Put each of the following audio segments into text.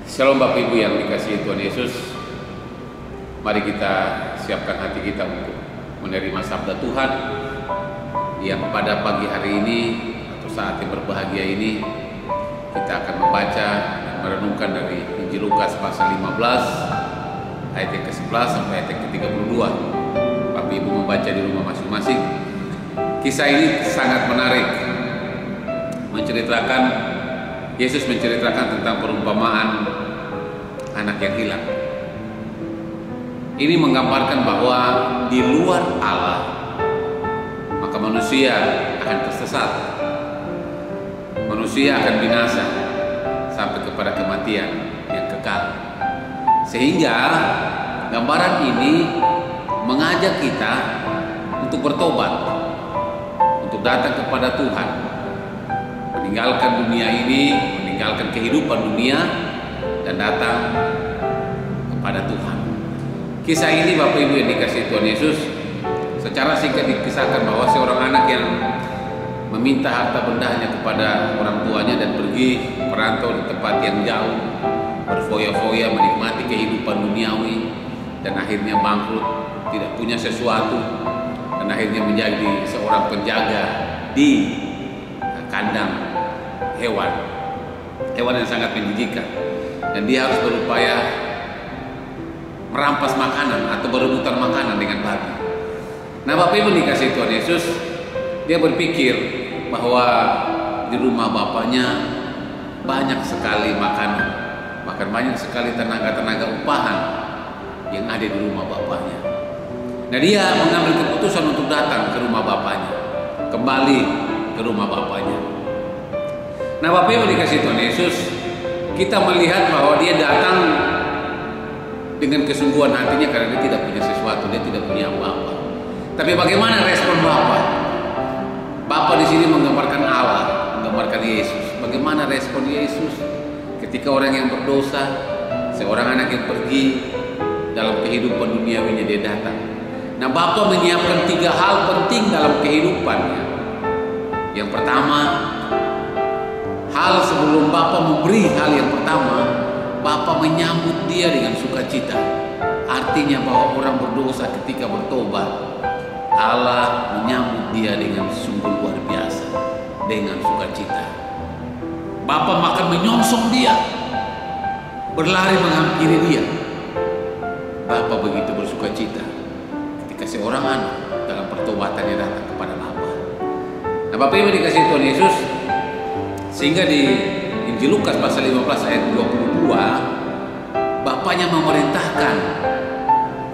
Shalom Bapak Ibu yang dikasihi Tuhan Yesus. Mari kita siapkan hati kita untuk menerima sabda Tuhan yang pada pagi hari ini atau saat yang berbahagia ini kita akan membaca dan merenungkan dari Injil Lukas pasal 15 ayat yang ke-11 sampai ayat yang ke-32. Bapak Ibu membaca di rumah masing-masing. Kisah ini sangat menarik, Yesus menceritakan tentang perumpamaan anak yang hilang. Ini menggambarkan bahwa di luar Allah maka manusia akan tersesat, manusia akan binasa sampai kepada kematian yang kekal. Sehingga gambaran ini mengajak kita untuk bertobat, untuk datang kepada Tuhan, meninggalkan dunia ini, meninggalkan kehidupan dunia, dan datang kepada Tuhan. Kisah ini Bapak Ibu yang dikasihi Tuhan Yesus, secara singkat dikisahkan bahwa seorang anak yang meminta harta bendanya kepada orang tuanya dan pergi merantau di tempat yang jauh, berfoya-foya menikmati kehidupan duniawi, dan akhirnya bangkrut, tidak punya sesuatu, dan akhirnya menjadi seorang penjaga di kandang hewan yang sangat menjijikan, dan dia harus berupaya merampas makanan atau berebutan makanan dengan babi. Nah Bapak Ibu dikasih Tuhan Yesus, dia berpikir bahwa di rumah bapaknya banyak sekali makanan, bahkan banyak sekali tenaga-tenaga upahan yang ada di rumah bapaknya. Nah dia mengambil keputusan untuk datang ke rumah bapaknya, kembali ke rumah bapaknya. Nah Bapak Ibu dikasih Tuhan Yesus, kita melihat bahwa dia datang dengan kesungguhan hatinya karena dia tidak punya sesuatu, dia tidak punya apa-apa. Tapi bagaimana respon Bapa? Bapa di sini menggambarkan Allah, menggambarkan Yesus. Bagaimana respon Yesus ketika orang yang berdosa, seorang anak yang pergi dalam kehidupan duniawinya dia datang. Nah Bapa menyiapkan 3 hal penting dalam kehidupannya. Yang pertama, hal sebelum Bapa memberi hal yang pertama, Bapa menyambut dia dengan sukacita. Artinya bahwa orang berdosa ketika bertobat, Allah menyambut dia dengan sungguh luar biasa, dengan sukacita. Bapa makan menyongsong dia, berlari menghampiri dia. Bapa begitu bersukacita ketika seorang anak dalam pertobatannya datang kepada Bapa. Nah Bapak Ibu dikasih Tuhan Yesus, sehingga di Injil Lukas pasal 15 ayat 22, Bapaknya memerintahkan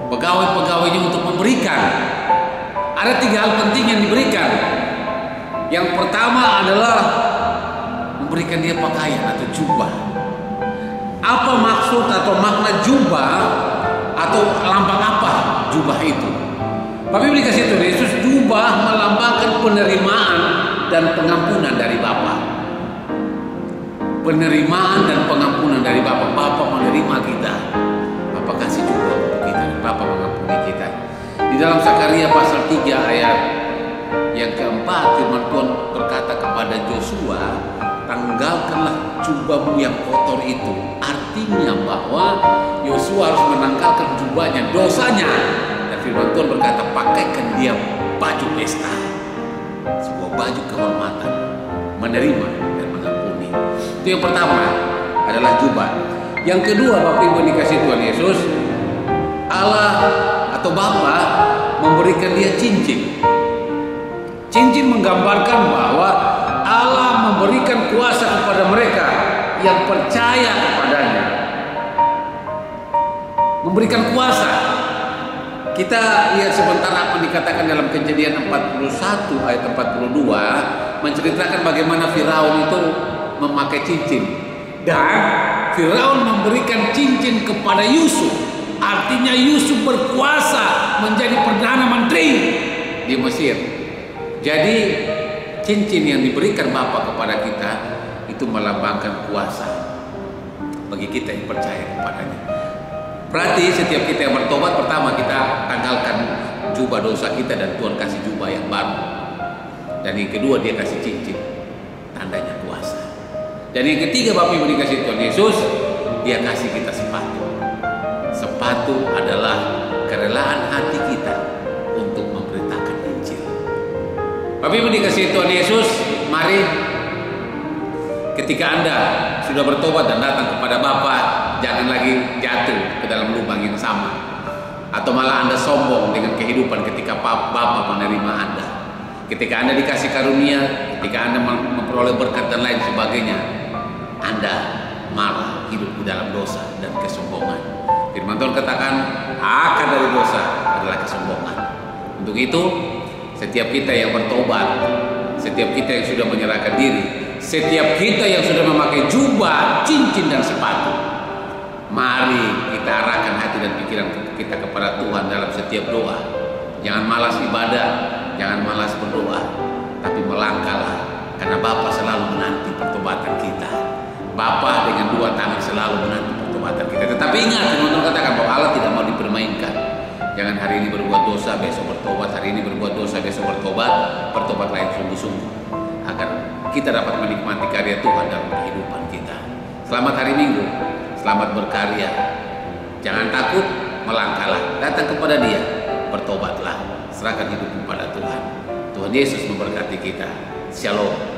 pegawai-pegawainya untuk memberikan. Ada 3 hal penting yang diberikan. Yang pertama adalah memberikan dia pakaian atau jubah. Apa maksud atau makna jubah atau lambang apa jubah itu? Bapak Ibu dikasih Tuhan Yesus, jubah melambangkan penerimaan dan pengampunan dari Bapa. Penerimaan dan pengampunan dari Bapa. Bapa menerima kita, Bapa kasih jubah untuk kita, dan Bapa mengampuni kita. Di dalam Zakaria pasal 3 ayat yang keempat, firman Tuhan berkata kepada Joshua, tanggalkanlah jubahmu yang kotor itu. Artinya bahwa Yosua harus menanggalkan jubahnya, dosanya. Dan firman Tuhan berkata, pakaikan dia baju pesta, sebuah baju kehormatan, menerima dan mengampuni. Itu yang pertama, adalah jubah. Yang kedua Bapak Ibu dikasih Tuhan Yesus, Allah atau Bapa memberikan dia cincin. Cincin menggambarkan bahwa Allah memberikan kuasa kepada mereka yang percaya kepadanya. Memberikan kuasa. Kita lihat sebentar apa dikatakan dalam Kejadian 41 ayat 42, menceritakan bagaimana Firaun itu memakai cincin, dan Firaun memberikan cincin kepada Yusuf. Artinya Yusuf berkuasa menjadi perdana menteri di Mesir. Jadi cincin yang diberikan Bapa kepada kita itu melambangkan kuasa bagi kita yang percaya kepadanya. Berarti setiap kita yang bertobat, pertama kita tanggalkan jubah dosa kita dan Tuhan kasih jubah yang baru. Dan yang kedua dia kasih cincin, tandanya kuasa. Dan yang ketiga Bapak Ibu dikasih Tuhan Yesus, Dia kasih kita sepatu. Sepatu adalah kerelaan hati kita untuk memberitakan Injil. Bapak Ibu dikasihi Tuhan Yesus, mari ketika Anda sudah bertobat dan datang kepada Bapa, jangan lagi jatuh ke dalam lubang yang sama, atau malah Anda sombong dengan kehidupan ketika Bapa menerima Anda. Ketika Anda dikasih karunia, ketika Anda memperoleh berkat dan lain sebagainya, Anda malah hidup di dalam dosa dan kesombongan. Firman Tuhan katakan, akar dari dosa adalah kesombongan. Untuk itu, setiap kita yang bertobat, setiap kita yang sudah menyerahkan diri, setiap kita yang sudah memakai jubah, cincin dan sepatu, mari kita arahkan hati dan pikiran kita kepada Tuhan dalam setiap doa. Jangan malas ibadah, jangan malas berdoa, tapi melangkahlah, karena Bapa selalu menanti pertobatan kita. Bapa dengan dua tangan selalu menanti pertobatan kita. Tetapi ingat, Firman katakan bahwa Allah tidak mau dipermainkan. Jangan hari ini berbuat dosa, besok bertobat. Hari ini berbuat dosa, besok bertobat. Bertobatlah yang sungguh-sungguh, agar kita dapat menikmati karya Tuhan dalam kehidupan kita. Selamat hari Minggu, selamat berkarya. Jangan takut, melangkahlah, datang kepada Dia, bertobatlah, serahkan hidup kepada Tuhan. Tuhan Yesus memberkati kita. Shalom.